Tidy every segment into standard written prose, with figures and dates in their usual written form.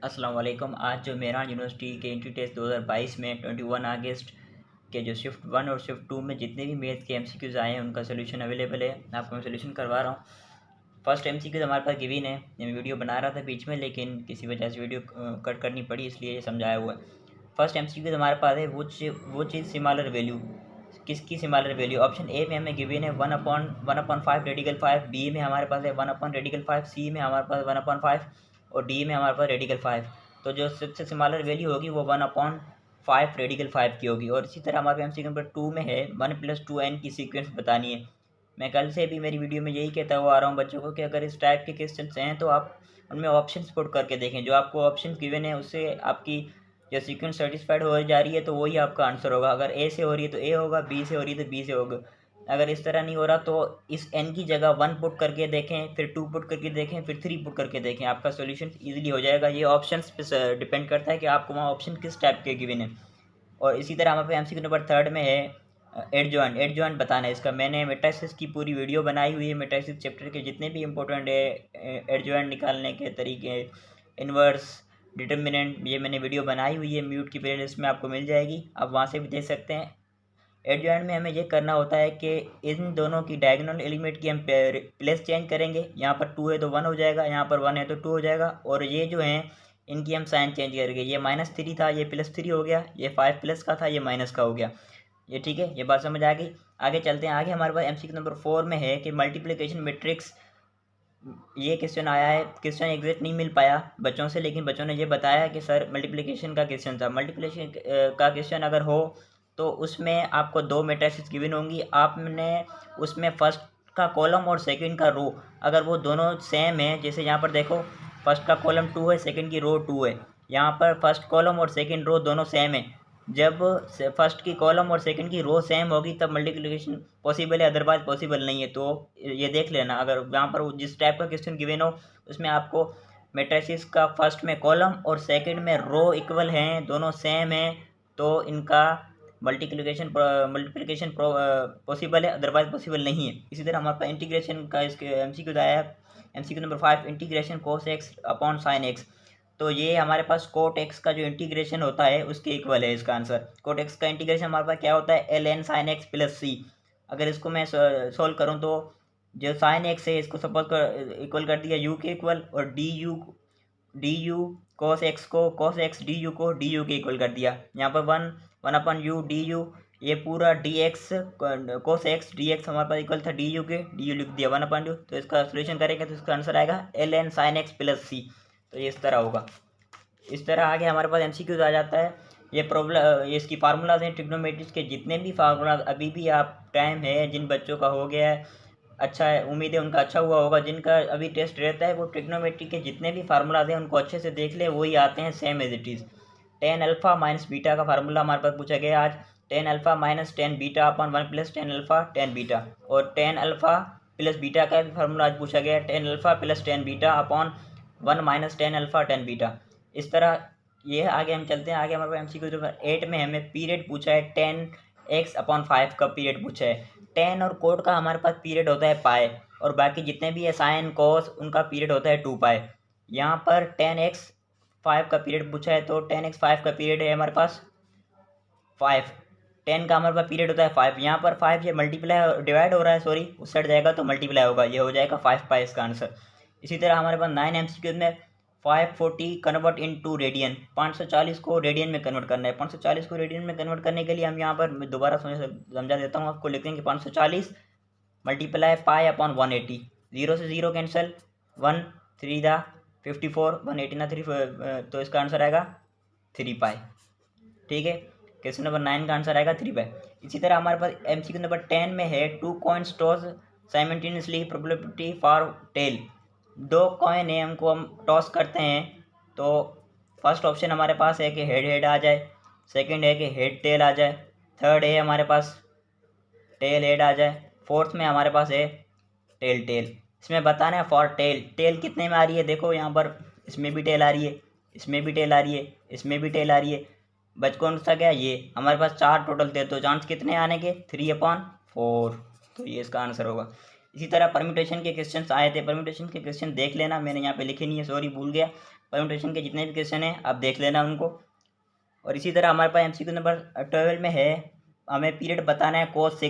अस्सलाम वालेकुम। आज जो मेहरान यूनिवर्सिटी के एंट्री टेस्ट 2022 में 21 अगस्त के जो शिफ्ट 1 और शिफ्ट 2 में जितने भी मैथ के एमसीक्यूज़ आए हैं उनका सोल्यूशन अवेलेबल है। आपको मैं सोल्यूशन करवा रहा हूँ। फर्स्ट एमसीक्यूज़ हमारे पास गिवन है। मैं वीडियो बना रहा था बीच में, लेकिन किसी वजह से वीडियो कट करनी पड़ी, इसलिए ये समझाया हुआ है। फर्स्ट एमसीक्यूज़ हमारे पास है वो चीज़ सिमिलर वैल्यू। किसकी सिमिलर वैल्यू? ऑप्शन ए में हमें गिवन है 1/5 रेडिकल 5, बी में हमारे पास है 1/रेडिकल 5, सी में हमारे पास 1/5 और डी में हमारे पास रेडिकल 5। तो जो सबसे सिमिलर वैल्यू होगी वो 1/5 रेडिकल 5 की होगी। और इसी तरह हमारे एमसीक्यू नंबर 2 में है 1+2n की सीक्वेंस बतानी है। मैं कल से भी मेरी वीडियो में यही कहता हुआ आ रहा हूँ बच्चों को कि अगर इस टाइप के क्वेश्चन हैं तो आप उनमें ऑप्शन पुट करके देखें। जो आपको ऑप्शन गिवन है उससे आपकी जो सीक्वेंस सेटिस्फाइड हो जा रही है तो वही आपका आंसर होगा। अगर ए से हो रही है तो ए होगा, बी से हो रही है तो बी से होगा। अगर इस तरह नहीं हो रहा तो इस एन की जगह 1 पुट करके देखें, फिर 2 पुट करके देखें, फिर 3 पुट करके देखें, आपका सॉल्यूशन इजीली हो जाएगा। ये ऑप्शंस पे डिपेंड करता है कि आपको वहाँ ऑप्शन किस टाइप के गिवन है। और इसी तरह हमारे एमसीक्यू नंबर 3 में है एड जॉइंट बताना है इसका। मैंने मेट्रिसेस की पूरी वीडियो बनाई हुई है। मेट्रिसेस चैप्टर के जितने भी इंपॉर्टेंट है एड जॉइंट निकालने के तरीके, इन्वर्स, डिटर्मिनेंट, ये मैंने वीडियो बनाई हुई है। म्यूट की प्लेलिस्ट में आपको मिल जाएगी, आप वहाँ से भी देख सकते हैं। एड जॉइंट में हमें ये करना होता है कि इन दोनों की डायगोनल एलिमेंट की हम प्लेस चेंज करेंगे। यहाँ पर 2 है तो 1 हो जाएगा, यहाँ पर 1 है तो 2 हो जाएगा। और ये जो हैं इनकी हम साइन चेंज करेंगे। ये -3 था, ये +3 हो गया। ये 5 प्लस का था, ये माइनस का हो गया। ये ठीक है, ये बात समझ आ गई। आगे चलते हैं। आगे हमारे पास एमसीक्यू नंबर 4 में है कि मल्टीप्लिकेशन मैट्रिक्स। ये क्वेश्चन आया है। क्वेश्चन एग्जैक्ट नहीं मिल पाया बच्चों से, लेकिन बच्चों ने ये बताया कि सर मल्टीप्लिकेशन का क्वेश्चन था। मल्टीप्लिकेशन का क्वेश्चन अगर हो तो उसमें आपको 2 मैट्रिसेस गिवन होंगी। आपने उसमें फर्स्ट का कॉलम और सेकंड का रो अगर वो दोनों सेम है, जैसे यहाँ पर देखो फर्स्ट का कॉलम 2 है, सेकंड की रो 2 है। यहाँ पर फर्स्ट कॉलम और सेकंड रो दोनों सेम है। जब फर्स्ट की कॉलम और सेकंड की रो सेम होगी तब मल्टीप्लिकेशन पॉसिबल है, अदरवाइज पॉसिबल नहीं है। तो ये देख लेना, अगर यहाँ पर जिस टाइप का क्वेश्चन गिवन हो उसमें आपको मैट्रिसेस का फर्स्ट में कॉलम और सेकंड में रो इक्वल हैं, दोनों सेम हैं, तो इनका मल्टीप्लिकेशन पॉसिबल है, अदरवाइज पॉसिबल नहीं है। इसी तरह हमारे पास इंटीग्रेशन का इसके एमसीक्यू आया है। MCQ number 5 integration cos x upon sin x। तो ये हमारे पास कोट एक्स का जो इंटीग्रेशन होता है उसके इक्वल है इसका आंसर। कोट एक्स का इंटीग्रेशन हमारे पास क्या होता है? ln sin x प्लस सी। अगर इसको मैं सोल्व करूँ तो जो sin x है इसको सपोज कर इक्वल कर दिया u के इक्वल, और डी यू cos x को cos x डी यू को डी यू के इक्वल कर दिया। यहाँ पर 1/u डी यू, ये पूरा D x cos x D x हमारे पास इक्वल था डी यू के, डी यू लिख दिया 1/u। तो इसका सोल्यूशन करेंगे तो इसका आंसर आएगा ln sin x प्लस सी। तो ये इस तरह होगा। इस तरह आगे हमारे पास एमसीक्यूज आ जाता है। ये प्रॉब्लम, ये इसकी फार्मूलाज हैं ट्रिग्नोमेट्रिक्स के। जितने भी फार्मूलाज अभी भी आप टाइम है, जिन बच्चों का हो गया है अच्छा है, उम्मीद है उनका अच्छा हुआ होगा। जिनका अभी टेस्ट रहता है वो ट्रिग्नोमेट्री के जितने भी फार्मूलाज हैं उनको अच्छे से देख ले, वही आते हैं same as it is. Tan alpha minus beta का फार्मूला हमारे पास पूछा गया आज। Tan alpha minus tan beta upon 1 plus tan alpha tan beta. और टेन अल्फ़ा प्लस बीटा का भी फार्मूला आज पूछा गया, tan alpha plus tan beta upon 1 minus tan alpha tan beta. इस तरह ये आगे हम चलते हैं। आगे हमारे पास एमसीक्यू नंबर 8 में हमें पीरियड पूछा है। 10x/5 का पीरियड पूछा है। टेन और कोट का हमारे पास पीरियड होता है पाई, और बाकी जितने भी है साइन कोस उनका पीरियड होता है 2 पाई। यहाँ पर 10x5 का पीरियड पूछा है तो 10x5 का पीरियड है हमारे पास 5। 10 का हमारे पास पीरियड होता है 5। यहाँ पर 5 ये मल्टीप्लाई डिवाइड हो रहा है, सॉरी उस साइड जाएगा तो मल्टीप्लाई होगा, ये हो जाएगा 5 पाई इसका आंसर। इसी तरह हमारे पास 9 एमसीक्यूज में 540 कन्वर्ट इनटू रेडियन, 540 को रेडियन में कन्वर्ट करना है। 540 को रेडियन में कन्वर्ट करने के लिए हम यहाँ पर दोबारा समझा देता हूँ आपको। लिख देंगे 540 मल्टीप्लाई पाई अपॉन 180। 0 से 0 कैंसिल, 1 3 दा 54, 180 ना 3, तो इसका आंसर आएगा 3 पाई। ठीक है, क्वेश्चन नंबर 9 का आंसर आएगा 3 पाई। इसी तरह हमारे पास एमसीक्यू नंबर 10 में है 2 coins toss simultaneously probability for tail. 2 coin है, हमको हम टॉस करते हैं तो फर्स्ट ऑप्शन हमारे पास है कि हेड हेड आ जाए, सेकंड है कि हेड टेल आ जाए, थर्ड है हमारे पास टेल हेड आ जाए, फोर्थ में हमारे पास है टेल टेल। इसमें बताना है फॉर टेल, टेल कितने में आ रही है। देखो यहाँ पर इसमें भी टेल आ रही है, इसमें भी टेल आ रही है, इसमें भी टेल आ रही है। बच कौन सा गया? ये हमारे पास 4 टोटल थे, तो चांस कितने आने के? 3/4। तो ये इसका आंसर होगा। इसी तरह परम्यूटेशन के क्वेश्चन आए थे, परम्यूटेशन के क्वेश्चन देख लेना, मैंने यहाँ पे लिखे नहीं है, सॉरी भूल गया। परम्यूटेशन के जितने भी क्वेश्चन हैं आप देख लेना उनको। और इसी तरह हमारे पास MCQ नंबर 12 में है, हमें पीरियड बताना है cos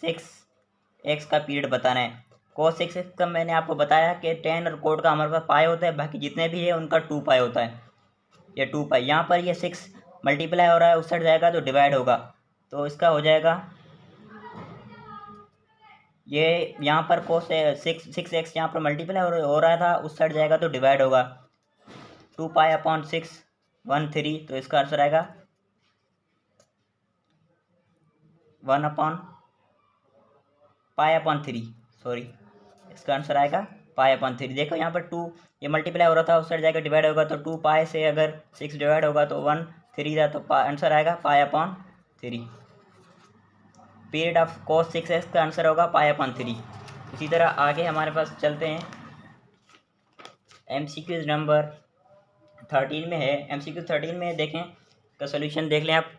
6x का पीरियड बताना है। cos 6x का मैंने आपको बताया कि tan और cot का हमारे पास पाई होता है, बाकी जितने भी है उनका 2 पाई होता है, ये 2 पाई। यहाँ पर ये 6 मल्टीप्लाई हो रहा है, उस साइड जाएगा तो डिवाइड होगा, तो इसका हो जाएगा ये यहाँ पर cos 6x यहाँ पर मल्टीप्लाई हो रहा था, उस साइड जाएगा तो डिवाइड होगा, 2 पाई अपॉन 6 1/3, तो इसका आंसर आएगा 1/π/3, सॉरी इसका आंसर आएगा π/3। देखो यहाँ पर 2 ये मल्टीप्लाई हो रहा था, उस साइड जाकर डिवाइड होगा, तो 2 पाई से अगर 6 डिवाइड होगा तो 1/3 था, तो आंसर आएगा π/3। पीरियड ऑफ cos 6x का आंसर होगा π/3। इसी तरह आगे हमारे पास चलते हैं, MCQ नंबर 13 में है। MCQ 13 में देखें का सोल्यूशन देख लें आप,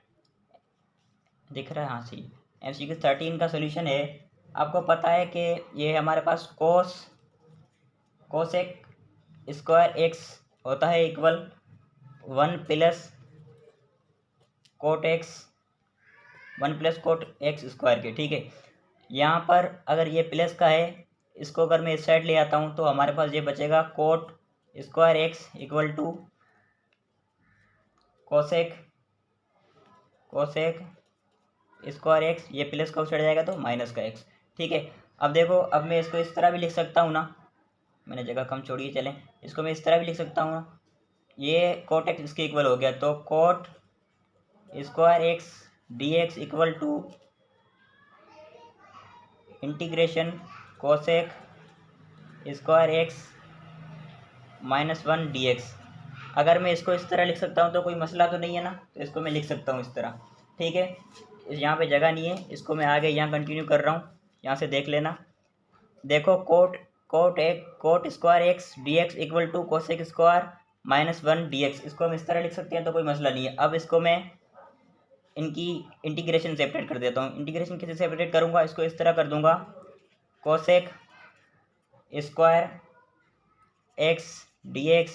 दिख रहा है हाँ सही। MCQ 13 का सोल्यूशन है, आपको पता है कि ये हमारे पास cos एक स्क्वायर x होता है equal 1 plus cot x square के, ठीक है। यहाँ पर अगर ये प्लस का है, इसको अगर मैं इस साइड ले आता हूँ तो हमारे पास ये बचेगा cot square x equal to cosec square x, ये प्लस का उस साइड जाएगा तो माइनस का एक्स, ठीक है। अब देखो, अब मैं इसको इस तरह भी लिख सकता हूँ ना, मैंने जगह कम छोड़ी, चलें इसको मैं इस तरह भी लिख सकता हूँ ना, ये कोट एक्स इसके इक्वल हो गया, तो cot square x dx equal to integration cosec square x -1 dx। अगर मैं इसको इस तरह लिख सकता हूँ तो कोई मसला तो नहीं है ना, तो इसको मैं लिख सकता हूँ इस तरह, ठीक है। यहाँ पे जगह नहीं है, इसको मैं आगे यहाँ कंटिन्यू कर रहा हूँ, यहाँ से देख लेना। देखो cot square x dx equal to cosec square -1 dx, इसको हम इस तरह लिख सकते हैं, तो कोई मसला नहीं है। अब इसको मैं इनकी इंटीग्रेशन सेपरेट कर देता हूँ। इंटीग्रेशन कैसे सेपरेट करूँगा, इसको इस तरह कर दूँगा, cosec square x dx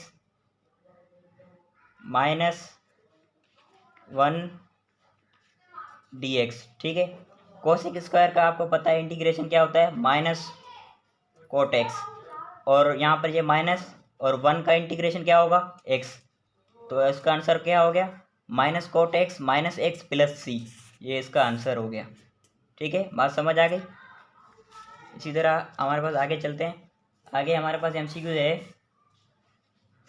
-1 dx, ठीक है। कोसेक स्क्वायर का आपको पता है इंटीग्रेशन क्या होता है, माइनस कोट एक्स, और यहाँ पर ये माइनस और 1 का इंटीग्रेशन क्या होगा, एक्स, तो इसका आंसर क्या हो गया, minus cot X minus X plus C, ये इसका आंसर हो गया, ठीक है। बात समझ आ गई। इसी तरह हमारे पास आगे चलते हैं, आगे हमारे पास MCQ है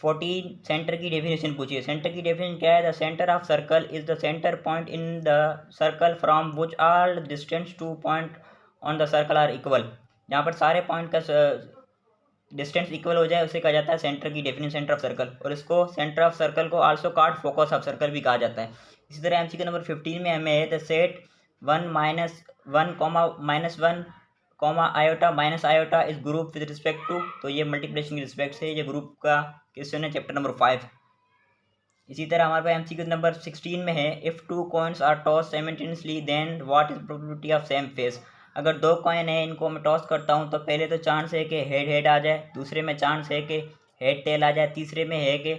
14, सेंटर की डेफिनेशन पूछिए। सेंटर की डेफिनेशन क्या है, the centre of circle is the centre point in the circle from which all distance to point on the circle are equal. यहाँ पर सारे पॉइंट का डिस्टेंस इक्वल हो जाए उसे कहा जाता है सेंटर की डेफिनेशन, सेंटर ऑफ सर्कल, और इसको सेंटर ऑफ सर्कल को also called focus of circle भी कहा जाता है। इसी तरह MCQ नंबर 15 में हमें है the set 1 -1 iota minus iota इस ग्रुप विद रिस्पेक्ट टू, तो ये मल्टीप्लिकेशन की रिस्पेक्ट से ये ग्रुप का क्वेश्चन है, चैप्टर नंबर 5। इसी तरह हमारे पास MCQ नंबर 16 में है, if 2 coins are toss simultaneously then what is probability of same face. अगर 2 कॉइन है, इनको मैं टॉस करता हूँ तो पहले तो चांस है कि हेड हेड आ जाए, दूसरे में चांस है कि हेड टेल आ जाए, तीसरे में है कि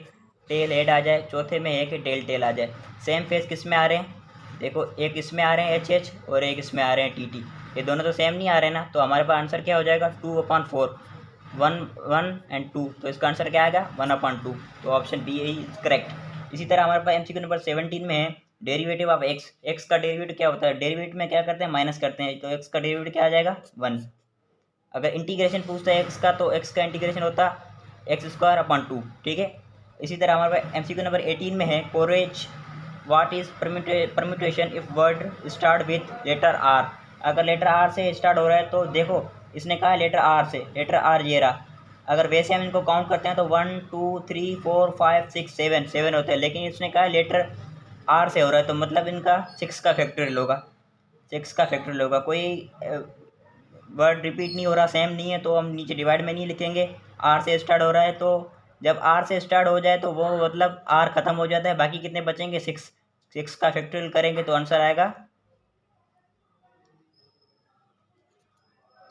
टेल हेड आ जाए, चौथे में है कि टेल टेल आ जाए। सेम फेस किस में आ रहे हैं, देखो एक इसमें आ रहे हैं HH और एक इसमें आ रहे हैं TT, ये दोनों तो सेम नहीं आ रहे ना, तो हमारे पास आंसर क्या हो जाएगा 2/4, 1 एंड 2, तो इसका आंसर क्या आएगा 1/2, तो ऑप्शन बी इज करेक्ट। इसी तरह हमारे पास MCQ नंबर 17 में है डेरिवेटिव ऑफ एक्स का डेरिवेटिव क्या होता है, डेरिवेटिव में क्या करते हैं माइनस करते हैं, तो एक्स का डेरिवेटिव क्या आ जाएगा 1। अगर इंटीग्रेशन पूछता है एक्स का, तो एक्स का इंटीग्रेशन होता है x²/2, ठीक है। इसी तरह हमारे पास MCQ नंबर 18 में है कोरेज what is permutation if word start with letter R. अगर लेटर आर से स्टार्ट हो रहा है तो देखो इसने कहा लेटर आर से, लेटर आर ये रहा, अगर वैसे हम इनको काउंट करते हैं तो 1 2 3 4 5 6 7 होते हैं, लेकिन इसने कहा लेटर आर से हो रहा है, तो मतलब इनका 6 का फैक्टोरियल होगा, 6 का फैक्टोरियल होगा। कोई वर्ड रिपीट नहीं हो रहा, सेम नहीं है, तो हम नीचे डिवाइड में नहीं लिखेंगे, आर से स्टार्ट हो रहा है, तो जब आर से स्टार्ट हो जाए तो वो मतलब आर ख़त्म हो जाता है, बाकी कितने बचेंगे 6 का फैक्टोरियल करेंगे तो आंसर आएगा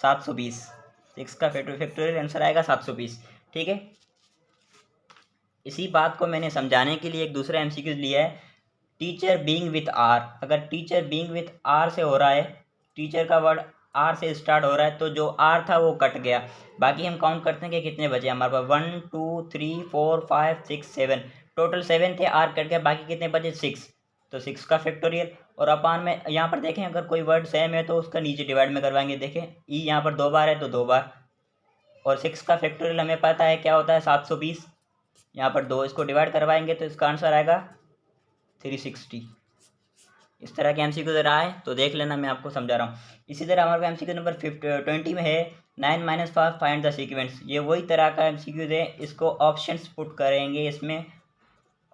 720। 6 का फैक्टोरियल आंसर आएगा 720। ठीक है, इसी बात को मैंने समझाने के लिए एक दूसरा एमसीक्यू लिया है, टीचर बीइंग विथ आर। अगर टीचर बीइंग विथ आर से हो रहा है, टीचर का वर्ड आर से स्टार्ट हो रहा है, तो जो आर था वो कट गया। बाकी हम काउंट करते हैं कि कितने बचे हमारे पास, 1 2 3 4 5 6 7, टोटल 7 थे, आर कट गया, बाकी कितने बचे 6। तो 6 का फैक्टोरियल। और अपान में यहाँ पर देखें, अगर कोई वर्ड सेम है तो उसका नीचे डिवाइड में करवाएंगे। देखें ई यहाँ पर 2 बार है तो 2 बार, और 6 का फैक्टोरियल हमें पता है क्या होता है 720। यहाँ पर 2 इसको डिवाइड करवाएंगे तो इसका आंसर आएगा 360। इस तरह के एमसीक्यू अगर आए तो देख लेना, मैं आपको समझा रहा हूँ। इसी तरह हमारे पास एमसीक्यू नंबर 20 में है 9 - 5 फाइंड द सीक्वेंस। ये वही तरह का एमसीक्यू है, इसको ऑप्शंस पुट करेंगे, इसमें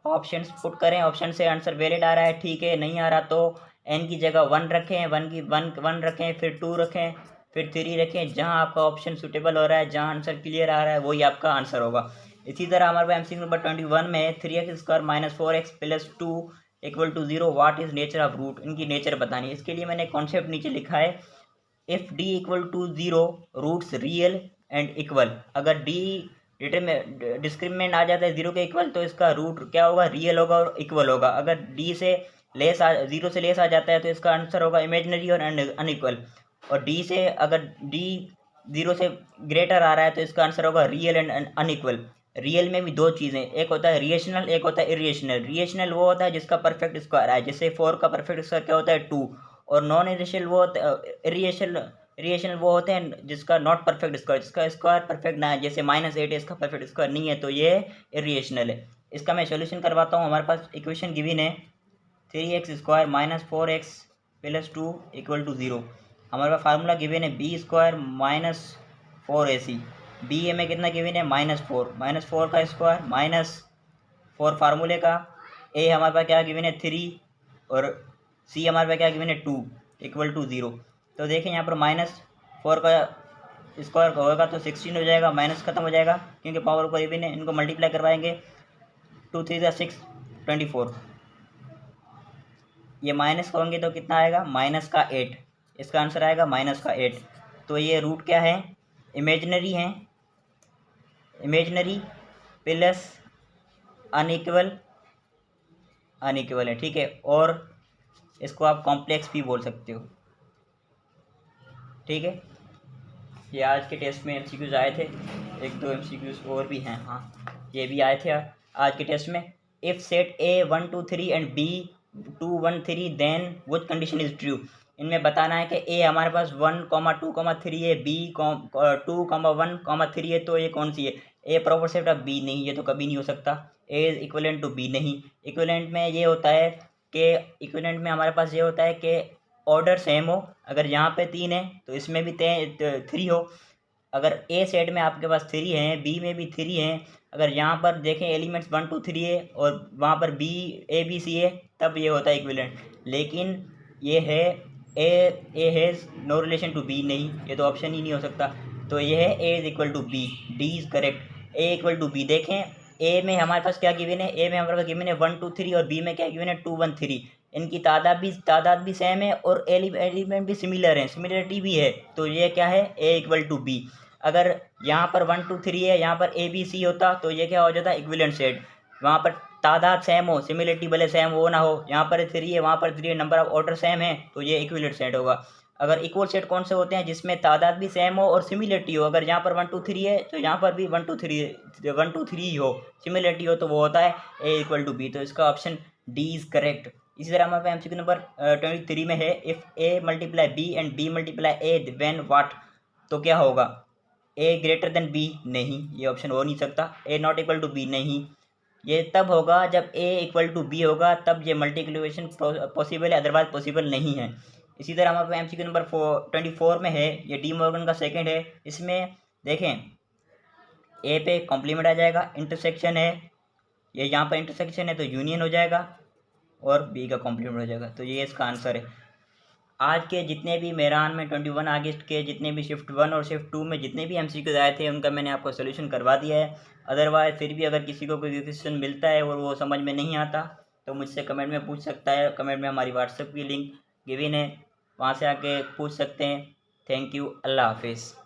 ऑप्शंस पुट करें, ऑप्शन से आंसर वैलिड आ रहा है ठीक है, नहीं आ रहा तो n की जगह 1 रखें, 1 रखें, फिर 2 रखें, फिर 3 रखें। जहाँ आपका ऑप्शन सूटेबल हो रहा है, जहाँ आंसर क्लियर आ रहा है, वही आपका आंसर होगा। इसी तरह हमारे पास एमसीक्यू नंबर 21 में है 3x² - 4x + 2 = 0, what is nature of root. इनकी नेचर बतानी है। इसके लिए मैंने कॉन्सेप्ट नीचे लिखा है, if d = 0 roots real and equal. अगर d डिस्क्रिमिनेंट आ जाता है 0 के इक्वल, तो इसका रूट क्या होगा, रियल होगा और इक्वल होगा। अगर d से लेस 0 से लेस आ जाता है तो इसका आंसर होगा इमेजनरी और अनइक्वल। और d से अगर d 0 से ग्रेटर आ रहा है तो इसका आंसर होगा रियल एंड अनइक्वल। रियल में भी दो चीज़ें, एक होता है रिएशनल, एक होता है इरेशनल। रिएशनल वो होता है जिसका परफेक्ट स्क्वायर है, जैसे 4 का परफेक्ट स्क्वायर क्या होता है 2। और नॉन इरेशनल वो रिएशनल वो होते हैं जिसका नॉट परफेक्ट स्क्वायर, जिसका स्क्वायर परफेक्ट ना है, जैसे -8 है इसका परफेक्ट स्क्वायर नहीं है, तो ये इरेशनल है। इसका मैं सॉल्यूशन करवाता हूँ। हमारे पास इक्वेशन गिवन है 3x² - 4x + 2 = 0। हमारे पास फार्मूला गिवन है b² - 4ac। बी में कितना गिवन है -4 का स्क्वायर -4 फार्मूले का। ए हमारे पास क्या गिवन है 3, और सी हमारे पास क्या गिवन है 2 = 0। तो देखें यहाँ पर -4 का स्क्वायर होगा तो 16 हो जाएगा, माइनस खत्म हो जाएगा क्योंकि पावर को इवन है। इनको मल्टीप्लाई करवाएंगे, 2 3 = 6 24। ये माइनस होंगे तो कितना आएगा -8। इसका आंसर आएगा -8। तो ये रूट क्या है, इमेजनरी है, इमेजनरी प्लस अनइक्वल है। ठीक है, और इसको आप कॉम्प्लेक्स भी बोल सकते हो। ठीक है, ये आज के टेस्ट में एमसीक्यूज आए थे, 1-2 एमसीक्यूज और भी हैं। हाँ, ये भी आए थे आज के टेस्ट में। If set A 1 2 3 and B 2 1 3 then which condition is true. इनमें बताना है कि A हमारे पास 1 2 3 है, B 2 1 3 है, तो ये कौन सी है, A proper set of B नहीं, ये तो कभी नहीं हो सकता। A is equivalent to B नहीं। इक्विवेलेंट में ये होता है कि इक्विवेलेंट में हमारे पास ये होता है कि ऑर्डर सेम हो। अगर यहाँ पे 3 है तो इसमें भी 3 हो। अगर ए सेट में आपके पास 3 हैं, बी में भी 3 हैं, अगर यहाँ पर देखें एलिमेंट्स 1 2 3 है और वहाँ पर B A B C है, तब ये होता है इक्विवेलेंट। लेकिन ये है A has no relation to B नहीं, ये तो ऑप्शन ही नहीं हो सकता। तो ये है A is equal to B, D is correct. A equal to B, देखें ए में हमारे पास क्या गिवन है, ए में हमारे पास गिवन है 1 2 3 और बी में क्या गिवन है 2 1 3। इनकी तादाद भी सेम है और एलिमेंट भी सिमिलर हैं, सिमिलरिटी भी है। तो ये क्या है, A इक्वल टू बी। अगर यहाँ पर 1 2 3 है, यहाँ पर ABC होता तो ये क्या हो जाता है इक्विवेलेंट सेट। वहाँ पर तादाद सेम हो, सिमिलरिटी भले सेम हो ना हो, यहाँ पर 3 है वहाँ पर 3 है, नंबर ऑफ ऑर्डर सेम है, तो ये इक्विवेलेंट सेट होगा। अगर इक्वल सेट कौन से होते हैं, जिसमें तादाद भी सेम हो और सिमिलरिटी हो। अगर यहाँ पर 1 2 3 है तो यहाँ पर भी 1 2 3 हो, सिमिलरिटी हो, तो वो होता है A इक्वल टू बी। तो इसका ऑप्शन डी इज़ करेक्ट। इसी तरह हमारे पास एमसीक्यू नंबर 23 में है, if A × B and B × A when what. तो क्या होगा, A ग्रेटर देन B नहीं, ये ऑप्शन हो नहीं सकता। A not equal to B नहीं, ये तब होगा जब A इक्वल टू B होगा, तब ये मल्टीप्लिकेशन पॉसिबल है, अदरवाइज पॉसिबल नहीं है। इसी तरह हमारे पास एमसीक्यू नंबर 24 में है, ये डी मॉर्गन का सेकंड है। इसमें देखें A पे कॉम्प्लीमेंट आ जाएगा, इंटरसेक्शन है, ये यहाँ पर इंटरसेक्शन है तो यूनियन हो जाएगा, और B का कॉम्प्लीमेंट हो जाएगा। तो ये इसका आंसर है। आज के जितने भी मेरान में 21 अगस्त के जितने भी शिफ्ट 1 और शिफ्ट 2 में जितने भी एमसीक्यूज आए थे, उनका मैंने आपको सोल्यूशन करवा दिया है। अदरवाइज़ फिर भी अगर किसी को कोई क्वेश्चन मिलता है और वो समझ में नहीं आता तो मुझसे कमेंट में पूछ सकता है। कमेंट में हमारी व्हाट्सएप की लिंक गिवन है, वहाँ से आके पूछ सकते हैं। थैंक यू, अल्लाह हाफिज़।